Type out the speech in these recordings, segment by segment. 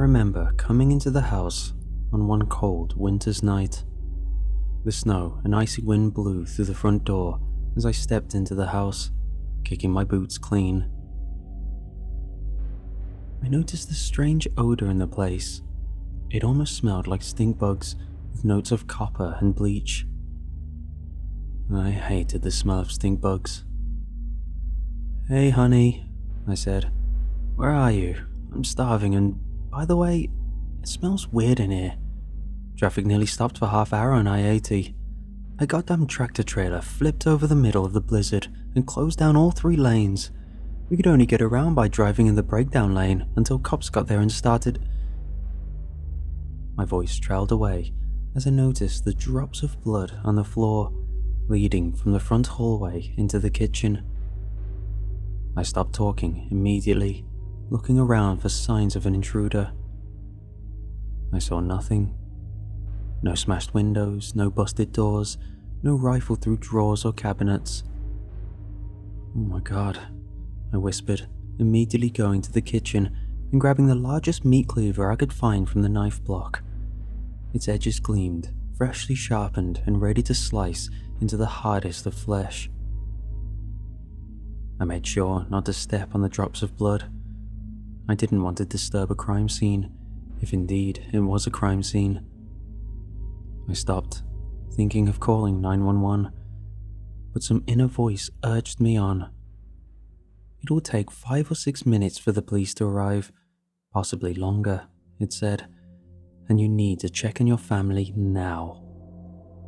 remember coming into the house on one cold winter's night. The snow and icy wind blew through the front door as I stepped into the house, kicking my boots clean. I noticed a strange odor in the place. It almost smelled like stink bugs with notes of copper and bleach. I hated the smell of stink bugs. "Hey honey," I said. "Where are you? I'm starving, and by the way, it smells weird in here. Traffic nearly stopped for half hour on I-80. A goddamn tractor trailer flipped over the middle of the blizzard and closed down all 3 lanes. We could only get around by driving in the breakdown lane until cops got there and started..." My voice trailed away as I noticed the drops of blood on the floor, leading from the front hallway into the kitchen. I stopped talking immediately, looking around for signs of an intruder. I saw nothing. No smashed windows, no busted doors, no rifle through drawers or cabinets. "Oh my god," I whispered, immediately going to the kitchen and grabbing the largest meat cleaver I could find from the knife block. Its edges gleamed, freshly sharpened and ready to slice into the hardest of flesh. I made sure not to step on the drops of blood. I didn't want to disturb a crime scene, if indeed it was a crime scene. I stopped, thinking of calling 911, but some inner voice urged me on. "It will take 5 or 6 minutes for the police to arrive, possibly longer," it said, "and you need to check on your family now.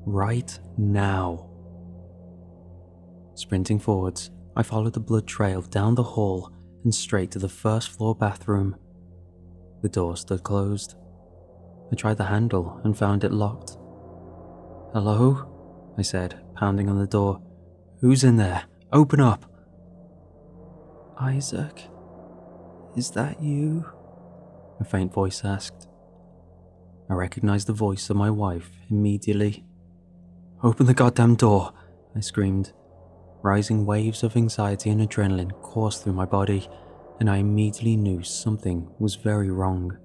Right now." Sprinting forwards, I followed the blood trail down the hall and straight to the first floor bathroom. The door stood closed. I tried the handle and found it locked. "Hello?" I said, pounding on the door. "Who's in there? Open up!" "Isaac, is that you?" a faint voice asked. I recognized the voice of my wife immediately. "Open the goddamn door!" I screamed. Rising waves of anxiety and adrenaline coursed through my body, and I immediately knew something was very wrong.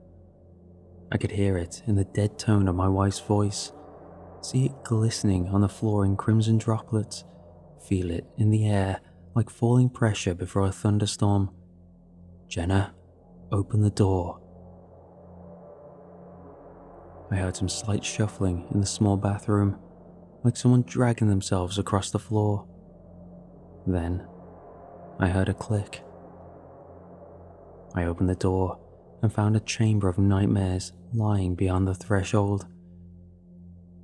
I could hear it in the dead tone of my wife's voice, see it glistening on the floor in crimson droplets, feel it in the air like falling pressure before a thunderstorm. "Jenna, open the door." I heard some slight shuffling in the small bathroom, like someone dragging themselves across the floor. Then, I heard a click. I opened the door and found a chamber of nightmares lying beyond the threshold.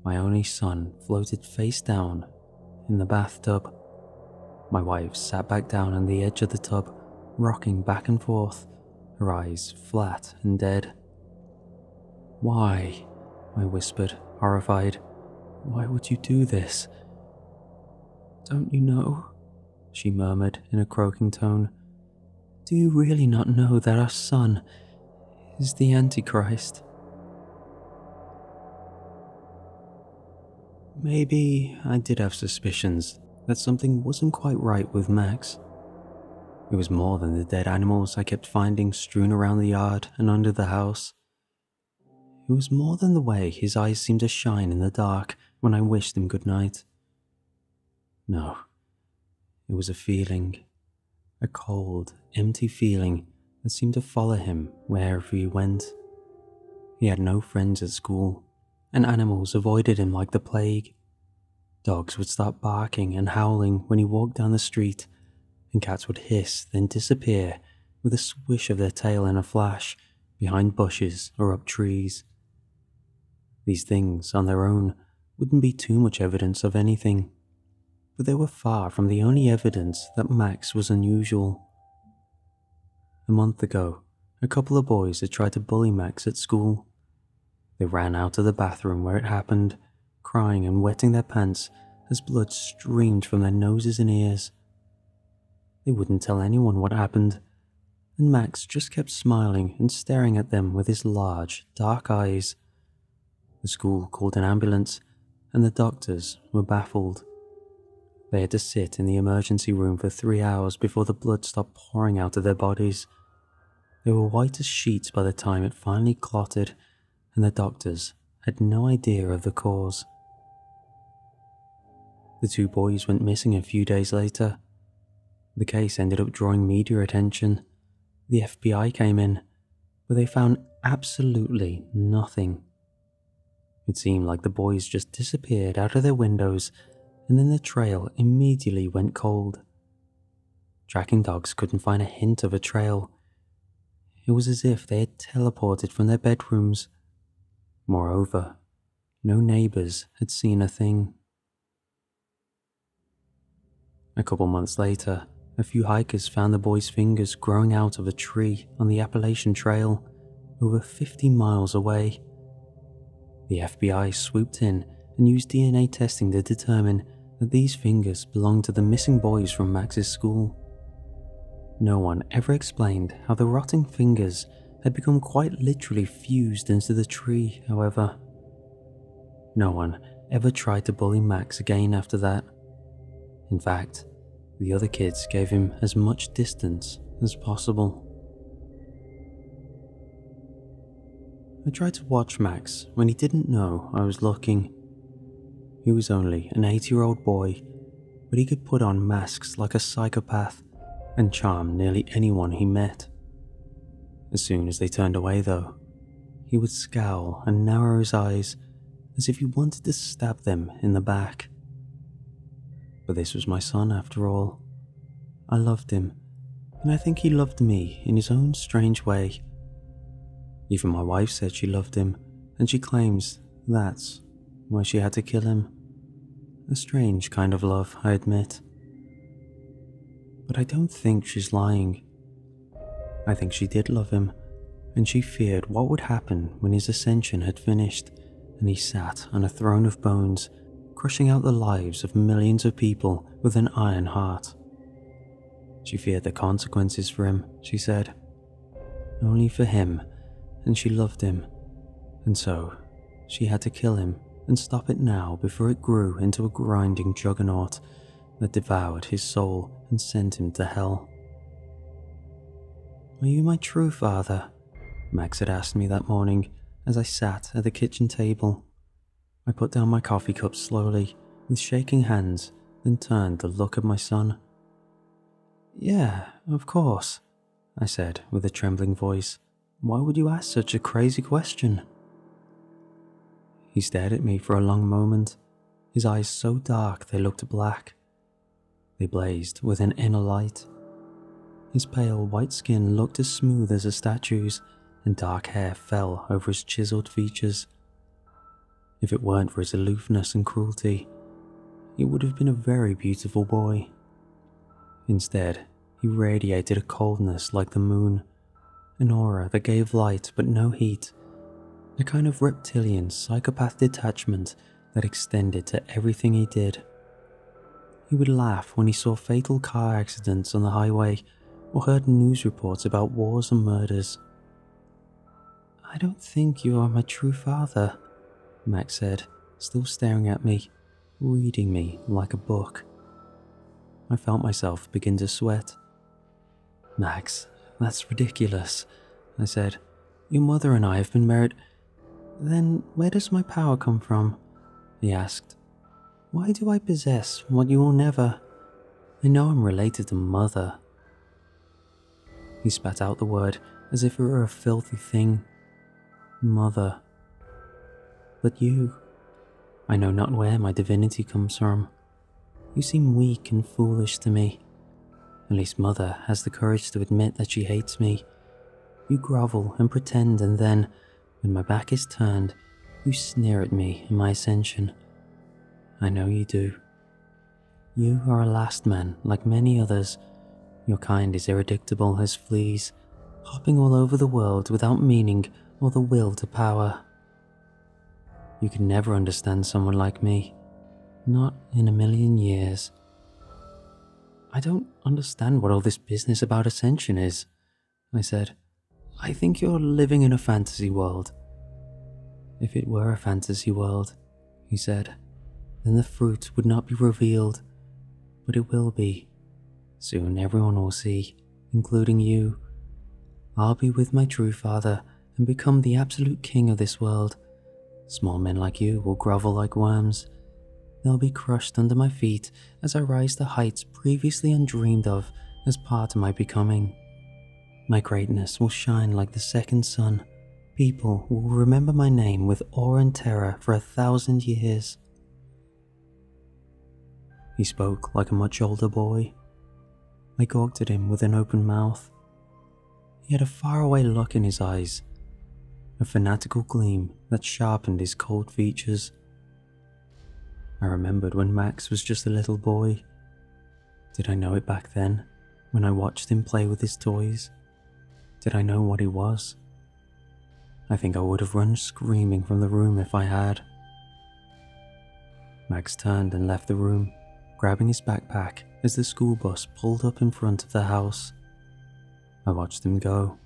My only son floated face down in the bathtub. My wife sat back down on the edge of the tub, rocking back and forth, her eyes flat and dead. "Why?" I whispered, horrified. "Why would you do this?" "Don't you know?" she murmured in a croaking tone. "Do you really not know that our son is the Antichrist?" Maybe I did have suspicions that something wasn't quite right with Max. It was more than the dead animals I kept finding strewn around the yard and under the house. It was more than the way his eyes seemed to shine in the dark when I wished him good night. No, it was a feeling, a cold, empty feeling that seemed to follow him wherever he went. He had no friends at school, and animals avoided him like the plague. Dogs would start barking and howling when he walked down the street, and cats would hiss then disappear with a swish of their tail in a flash behind bushes or up trees. These things on their own wouldn't be too much evidence of anything, but they were far from the only evidence that Max was unusual. A month ago, a couple of boys had tried to bully Max at school. They ran out of the bathroom where it happened, crying and wetting their pants as blood streamed from their noses and ears. They wouldn't tell anyone what happened, and Max just kept smiling and staring at them with his large, dark eyes. The school called an ambulance, and the doctors were baffled. They had to sit in the emergency room for 3 hours before the blood stopped pouring out of their bodies. They were white as sheets by the time it finally clotted, and the doctors had no idea of the cause. The two boys went missing a few days later. The case ended up drawing media attention. The FBI came in, but they found absolutely nothing. It seemed like the boys just disappeared out of their windows, and then the trail immediately went cold. Tracking dogs couldn't find a hint of a trail. It was as if they had teleported from their bedrooms. Moreover, no neighbors had seen a thing. A couple months later, a few hikers found the boys' fingers growing out of a tree on the Appalachian Trail, over 50 miles away. The FBI swooped in and used DNA testing to determine that these fingers belonged to the missing boys from Max's school. No one ever explained how the rotting fingers had become quite literally fused into the tree, however. No one ever tried to bully Max again after that. In fact, the other kids gave him as much distance as possible. I tried to watch Max when he didn't know I was looking. He was only an 8-year-old boy, but he could put on masks like a psychopath and charm nearly anyone he met. As soon as they turned away though, he would scowl and narrow his eyes as if he wanted to stab them in the back. But this was my son after all. I loved him, and I think he loved me in his own strange way. Even my wife said she loved him, and she claims that's why she had to kill him. A strange kind of love, I admit. But I don't think she's lying. I think she did love him, and she feared what would happen when his ascension had finished and he sat on a throne of bones, crushing out the lives of millions of people with an iron heart. She feared the consequences for him, she said. Only for him, and she loved him, and so she had to kill him and stop it now before it grew into a grinding juggernaut that devoured his soul and sent him to hell. "Are you my true father?" Max had asked me that morning as I sat at the kitchen table. I put down my coffee cup slowly, with shaking hands, then turned to look at my son. "Yeah, of course," I said with a trembling voice. "Why would you ask such a crazy question?" He stared at me for a long moment, his eyes so dark they looked black. They blazed with an inner light. His pale white skin looked as smooth as a statue's, and dark hair fell over his chiseled features. If it weren't for his aloofness and cruelty, he would have been a very beautiful boy. Instead, he radiated a coldness like the moon, an aura that gave light but no heat, a kind of reptilian psychopath detachment that extended to everything he did. He would laugh when he saw fatal car accidents on the highway or heard news reports about wars and murders. "I don't think you are my true father," Max said, still staring at me, reading me like a book. I felt myself begin to sweat. "Max, that's ridiculous," I said. "Your mother and I have been married." "Then where does my power come from?" he asked. "Why do I possess what you will never? I know I'm related to Mother." He spat out the word as if it were a filthy thing. Mother. But you, I know not where my divinity comes from. You seem weak and foolish to me. At least Mother has the courage to admit that she hates me. You grovel and pretend, and then, when my back is turned, you sneer at me and my ascension. I know you do. You are a last man like many others. Your kind is irredictable as fleas, hopping all over the world without meaning or the will to power. You can never understand someone like me. Not in a million years. I don't understand what all this business about ascension is, I said. I think you're living in a fantasy world. If it were a fantasy world, he said, then the fruit would not be revealed, but it will be. Soon everyone will see, including you. I'll be with my true father and become the absolute king of this world. Small men like you will grovel like worms. They'll be crushed under my feet as I rise to heights previously undreamed of as part of my becoming. My greatness will shine like the second sun. People will remember my name with awe and terror for 1,000 years. He spoke like a much older boy. I gawked at him with an open mouth. He had a faraway look in his eyes, a fanatical gleam that sharpened his cold features. I remembered when Max was just a little boy. Did I know it back then, when I watched him play with his toys? Did I know what he was? I think I would have run screaming from the room if I had. Max turned and left the room, grabbing his backpack as the school bus pulled up in front of the house. I watched him go.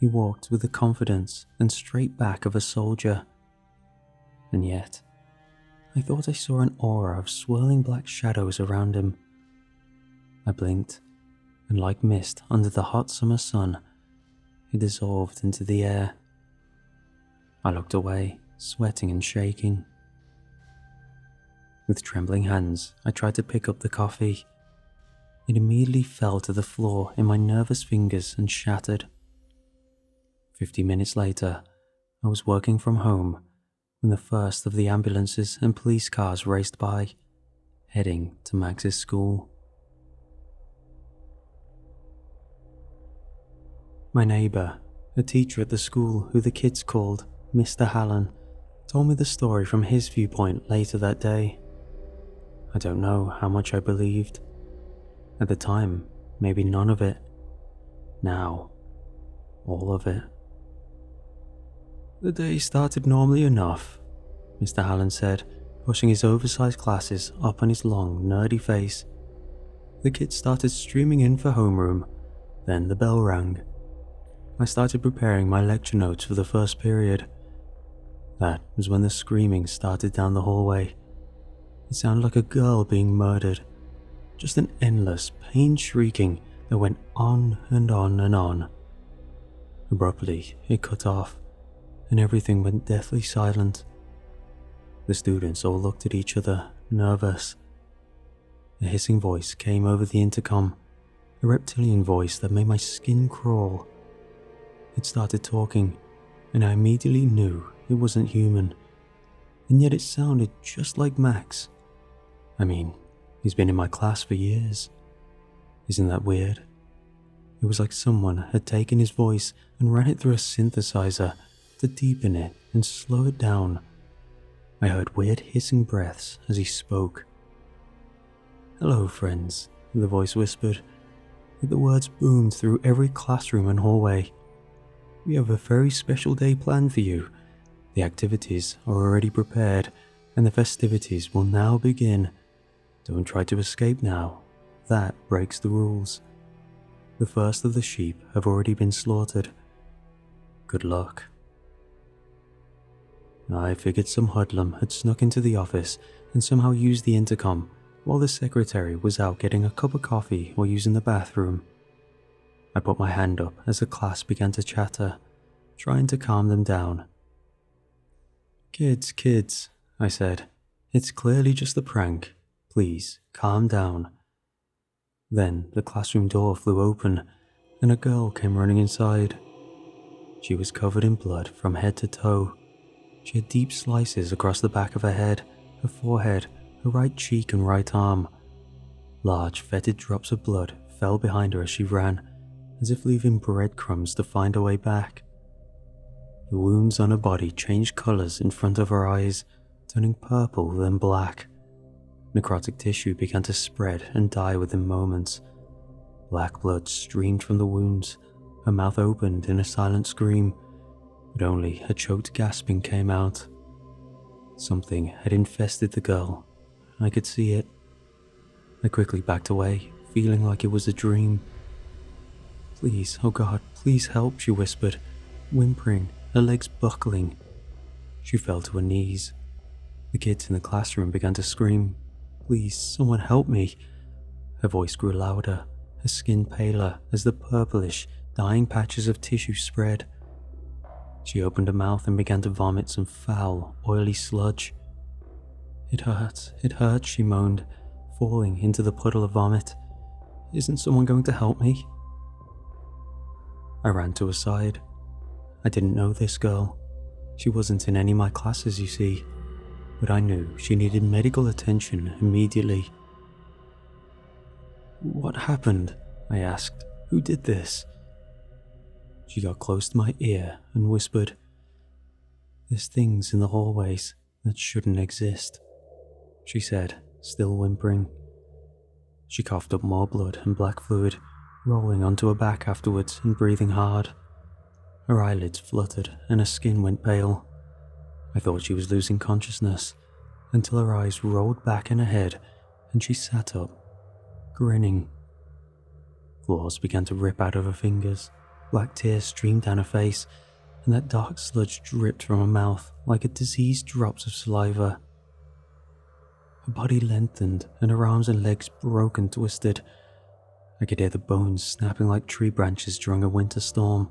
He walked with the confidence and straight back of a soldier. And yet, I thought I saw an aura of swirling black shadows around him. I blinked, and like mist under the hot summer sun, he dissolved into the air. I looked away, sweating and shaking. With trembling hands, I tried to pick up the coffee. It immediately fell to the floor in my nervous fingers and shattered. 50 minutes later, I was working from home when the first of the ambulances and police cars raced by, heading to Max's school. My neighbour, a teacher at the school who the kids called Mr. Hallen, told me the story from his viewpoint later that day. I don't know how much I believed. At the time, maybe none of it. Now, all of it. The day started normally enough, Mr. Hallen said, pushing his oversized glasses up on his long, nerdy face. The kids started streaming in for homeroom, then the bell rang. I started preparing my lecture notes for the first period. That was when the screaming started down the hallway. It sounded like a girl being murdered. Just an endless, pain shrieking that went on and on and on. Abruptly, it cut off, and everything went deathly silent. The students all looked at each other, nervous. A hissing voice came over the intercom, a reptilian voice that made my skin crawl. It started talking, and I immediately knew it wasn't human, and yet it sounded just like Max. I mean, he's been in my class for years. Isn't that weird? It was like someone had taken his voice and ran it through a synthesizer to deepen it and slow it down. I heard weird hissing breaths as he spoke. "Hello, friends," the voice whispered. The words boomed through every classroom and hallway. "We have a very special day planned for you. The activities are already prepared, and the festivities will now begin. Don't try to escape now. That breaks the rules. The first of the sheep have already been slaughtered. Good luck." I figured some hoodlum had snuck into the office and somehow used the intercom while the secretary was out getting a cup of coffee or using the bathroom. I put my hand up as the class began to chatter, trying to calm them down. Kids, I said. "It's clearly just a prank. Please, calm down." Then the classroom door flew open and a girl came running inside. She was covered in blood from head to toe. She had deep slices across the back of her head, her forehead, her right cheek and right arm. Large, fetid drops of blood fell behind her as she ran, as if leaving breadcrumbs to find her way back. The wounds on her body changed colors in front of her eyes, turning purple then black. Necrotic tissue began to spread and die within moments. Black blood streamed from the wounds. Her mouth opened in a silent scream, but only a choked gasping came out. Something had infested the girl. I could see it. I quickly backed away, feeling like it was a dream. "Please, oh God, please help," she whispered, whimpering, her legs buckling. She fell to her knees. The kids in the classroom began to scream, "Please, someone help me." Her voice grew louder, her skin paler as the purplish, dying patches of tissue spread. She opened her mouth and began to vomit some foul, oily sludge. It hurts, she moaned, falling into the puddle of vomit. Isn't someone going to help me? I ran to her side. I didn't know this girl. She wasn't in any of my classes, you see, but I knew she needed medical attention immediately. What happened? I asked. Who did this? She got close to my ear and whispered, "There's things in the hallways that shouldn't exist," she said, still whimpering. She coughed up more blood and black fluid, rolling onto her back afterwards and breathing hard. Her eyelids fluttered and her skin went pale. I thought she was losing consciousness until her eyes rolled back in her head and she sat up, grinning. Claws began to rip out of her fingers, black tears streamed down her face, and that dark sludge dripped from her mouth like a diseased drops of saliva. Her body lengthened and her arms and legs broke and twisted. I could hear the bones snapping like tree branches during a winter storm.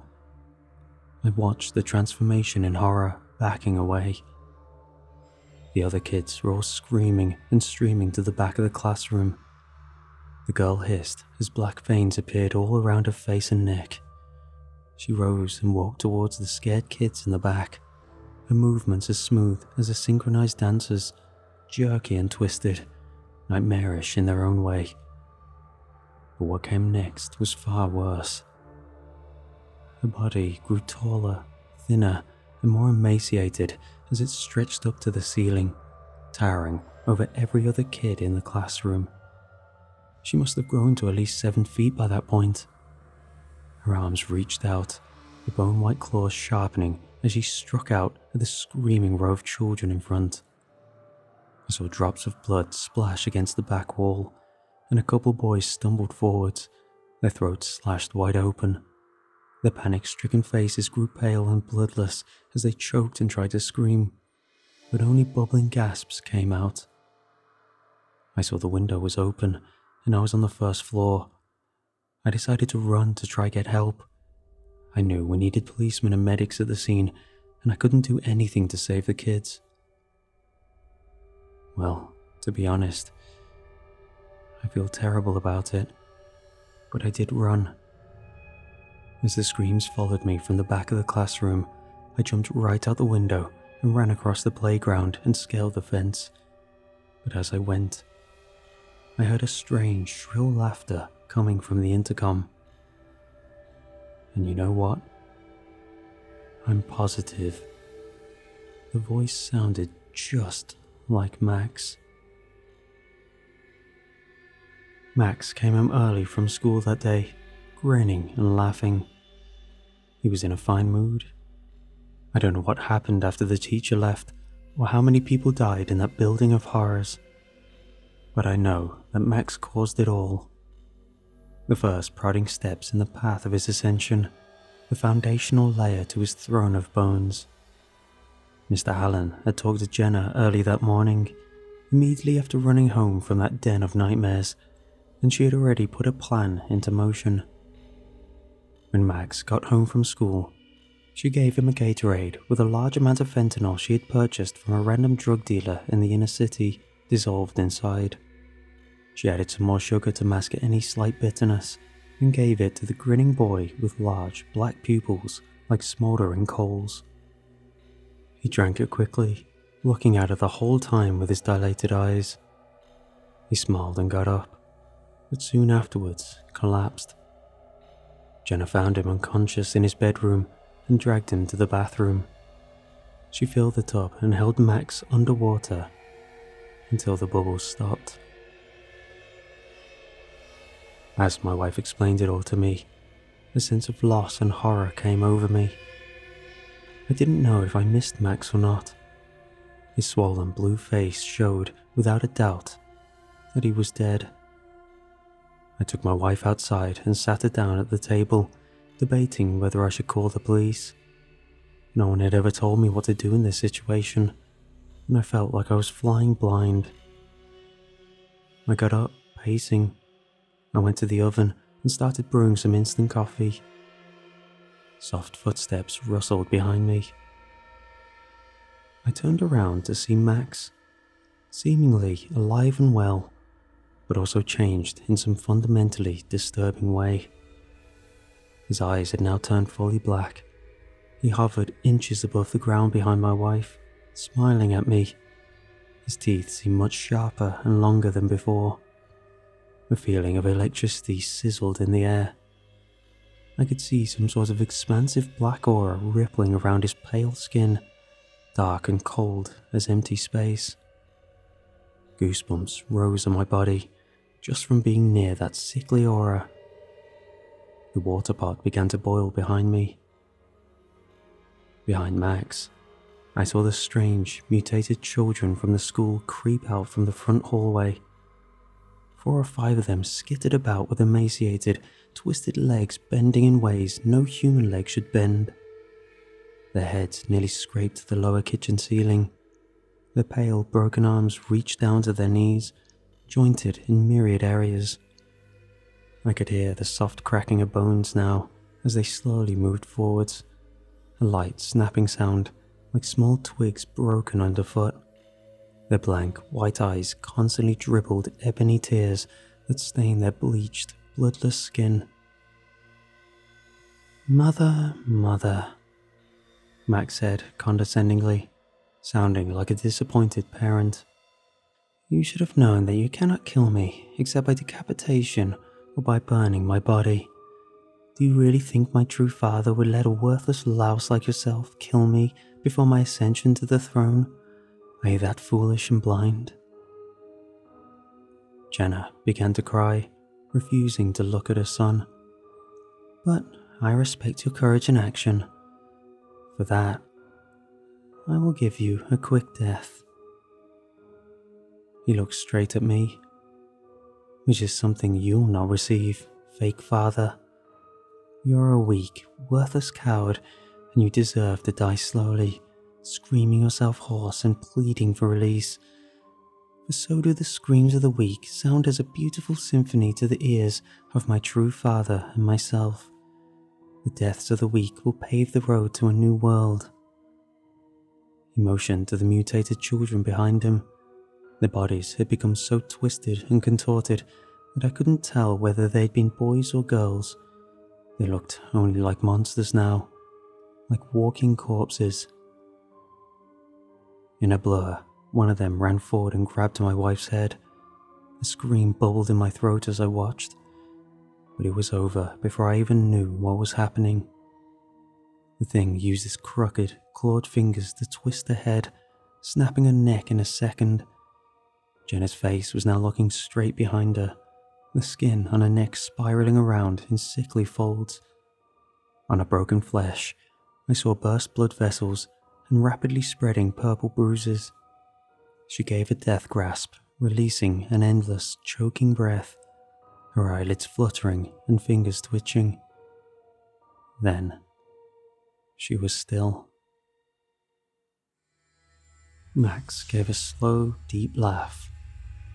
I watched the transformation in horror, backing away. The other kids were all screaming and streaming to the back of the classroom. The girl hissed as black veins appeared all around her face and neck. She rose and walked towards the scared kids in the back, her movements as smooth as a synchronized dancer's, jerky and twisted, nightmarish in their own way. But what came next was far worse. Her body grew taller, thinner, and more emaciated as it stretched up to the ceiling, towering over every other kid in the classroom. She must have grown to at least 7 feet by that point. Her arms reached out, the bone-white claws sharpening as she struck out at the screaming row of children in front. I saw drops of blood splash against the back wall, and a couple boys stumbled forwards, their throats slashed wide open. Their panic-stricken faces grew pale and bloodless as they choked and tried to scream, but only bubbling gasps came out. I saw the window was open, and I was on the first floor. I decided to run to try get help. I knew we needed policemen and medics at the scene, and I couldn't do anything to save the kids. Well, to be honest, I feel terrible about it, but I did run. As the screams followed me from the back of the classroom, I jumped right out the window and ran across the playground and scaled the fence. But as I went, I heard a strange, shrill laughter coming from the intercom. And you know what? I'm positive. The voice sounded just like Max. Max came home early from school that day, grinning and laughing. He was in a fine mood. I don't know what happened after the teacher left, or how many people died in that building of horrors. But I know that Max caused it all. The first prodding steps in the path of his ascension, the foundational layer to his throne of bones. Mr. Allen had talked to Jenna early that morning, immediately after running home from that den of nightmares, and she had already put a plan into motion. When Max got home from school, she gave him a Gatorade with a large amount of fentanyl she had purchased from a random drug dealer in the inner city, dissolved inside. She added some more sugar to mask any slight bitterness, and gave it to the grinning boy with large black pupils like smoldering coals. He drank it quickly, looking at her the whole time with his dilated eyes. He smiled and got up, but soon afterwards collapsed. Jenna found him unconscious in his bedroom and dragged him to the bathroom. She filled the tub and held Max underwater until the bubbles stopped. As my wife explained it all to me, a sense of loss and horror came over me. I didn't know if I missed Max or not. His swollen blue face showed, without a doubt, that he was dead. I took my wife outside and sat her down at the table, debating whether I should call the police. No one had ever told me what to do in this situation, and I felt like I was flying blind. I got up, pacing. I went to the oven and started brewing some instant coffee. Soft footsteps rustled behind me. I turned around to see Max, seemingly alive and well, but also changed in some fundamentally disturbing way. His eyes had now turned fully black. He hovered inches above the ground behind my wife, smiling at me. His teeth seemed much sharper and longer than before. A feeling of electricity sizzled in the air. I could see some sort of expansive black aura rippling around his pale skin, dark and cold as empty space. Goosebumps rose on my body just from being near that sickly aura. The water pot began to boil behind me. Behind Max, I saw the strange, mutated children from the school creep out from the front hallway. 4 or 5 of them skittered about with emaciated, twisted legs bending in ways no human leg should bend. Their heads nearly scraped the lower kitchen ceiling. Their pale, broken arms reached down to their knees, jointed in myriad areas. I could hear the soft cracking of bones now as they slowly moved forwards, a light snapping sound like small twigs broken underfoot. Their blank, white eyes constantly dribbled ebony tears that stained their bleached, bloodless skin. "Mother, mother," Max said condescendingly, sounding like a disappointed parent. "You should have known that you cannot kill me except by decapitation or by burning my body. Do you really think my true father would let a worthless louse like yourself kill me before my ascension to the throne? Are you that foolish and blind?" Jenna began to cry, refusing to look at her son. "But I respect your courage and action. For that, I will give you a quick death." He looked straight at me. "Which is something you'll not receive, fake father. You're a weak, worthless coward, and you deserve to die slowly, screaming yourself hoarse and pleading for release. For so do the screams of the weak sound as a beautiful symphony to the ears of my true father and myself. The deaths of the weak will pave the road to a new world." He motioned to the mutated children behind him. Their bodies had become so twisted and contorted that I couldn't tell whether they'd been boys or girls. They looked only like monsters now, like walking corpses. In a blur, one of them ran forward and grabbed my wife's head. A scream bubbled in my throat as I watched, but it was over before I even knew what was happening. The thing used its crooked, clawed fingers to twist her head, snapping her neck in a second. Jenna's face was now looking straight behind her, the skin on her neck spiraling around in sickly folds. On her broken flesh, I saw burst blood vessels and rapidly spreading purple bruises. She gave a death grasp, releasing an endless, choking breath, her eyelids fluttering and fingers twitching. Then, she was still. Max gave a slow, deep laugh,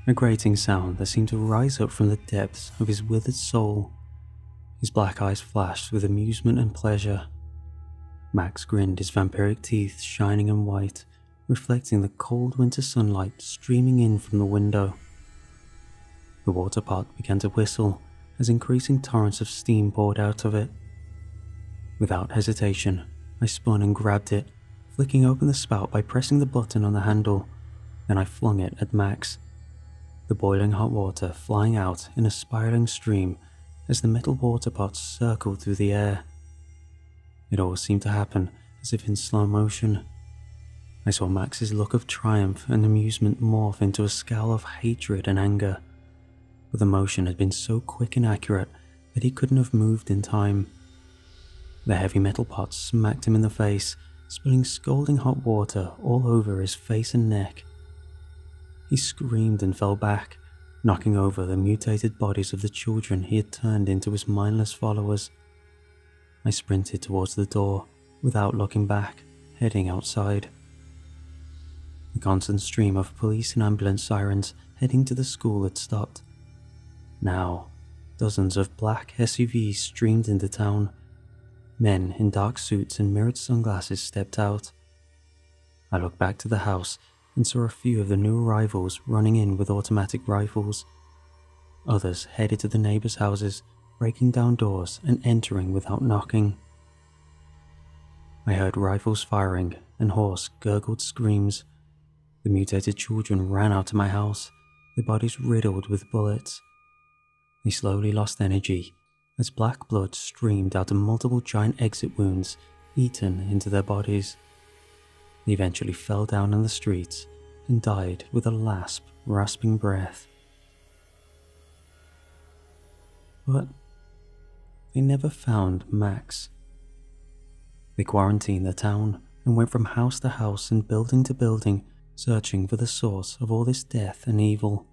a grating sound that seemed to rise up from the depths of his withered soul. His black eyes flashed with amusement and pleasure. Max grinned, his vampiric teeth shining and white, reflecting the cold winter sunlight streaming in from the window. The water pot began to whistle as increasing torrents of steam poured out of it. Without hesitation, I spun and grabbed it, flicking open the spout by pressing the button on the handle. Then I flung it at Max, the boiling hot water flying out in a spiraling stream as the metal water pot circled through the air. It all seemed to happen as if in slow motion. I saw Max's look of triumph and amusement morph into a scowl of hatred and anger, but the motion had been so quick and accurate that he couldn't have moved in time. The heavy metal pot smacked him in the face, spilling scalding hot water all over his face and neck. He screamed and fell back, knocking over the mutated bodies of the children he had turned into his mindless followers. I sprinted towards the door, without looking back, heading outside. The constant stream of police and ambulance sirens heading to the school had stopped. Now, dozens of black SUVs streamed into town. Men in dark suits and mirrored sunglasses stepped out. I looked back to the house and saw a few of the new arrivals running in with automatic rifles. Others headed to the neighbors' houses, breaking down doors and entering without knocking. I heard rifles firing and hoarse, gurgled screams. The mutated children ran out of my house, their bodies riddled with bullets. They slowly lost energy as black blood streamed out of multiple giant exit wounds eaten into their bodies. They eventually fell down on the streets and died with a last, rasping breath. But they never found Max. They quarantined the town and went from house to house and building to building, searching for the source of all this death and evil.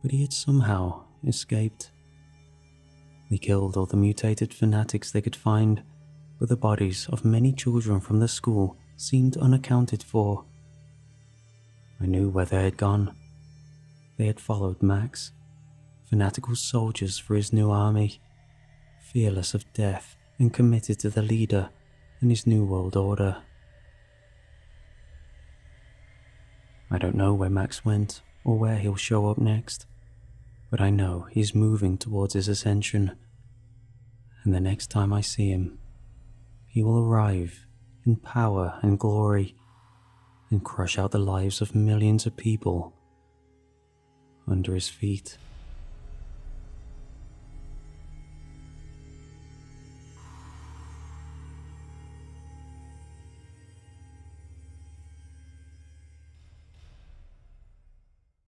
But he had somehow escaped. They killed all the mutated fanatics they could find, but the bodies of many children from the school seemed unaccounted for. I knew where they had gone. They had followed Max, fanatical soldiers for his new army, fearless of death and committed to the leader and his new world order. I don't know where Max went or where he'll show up next, but I know he's moving towards his ascension, and the next time I see him, he will arrive in power and glory and crush out the lives of millions of people under his feet.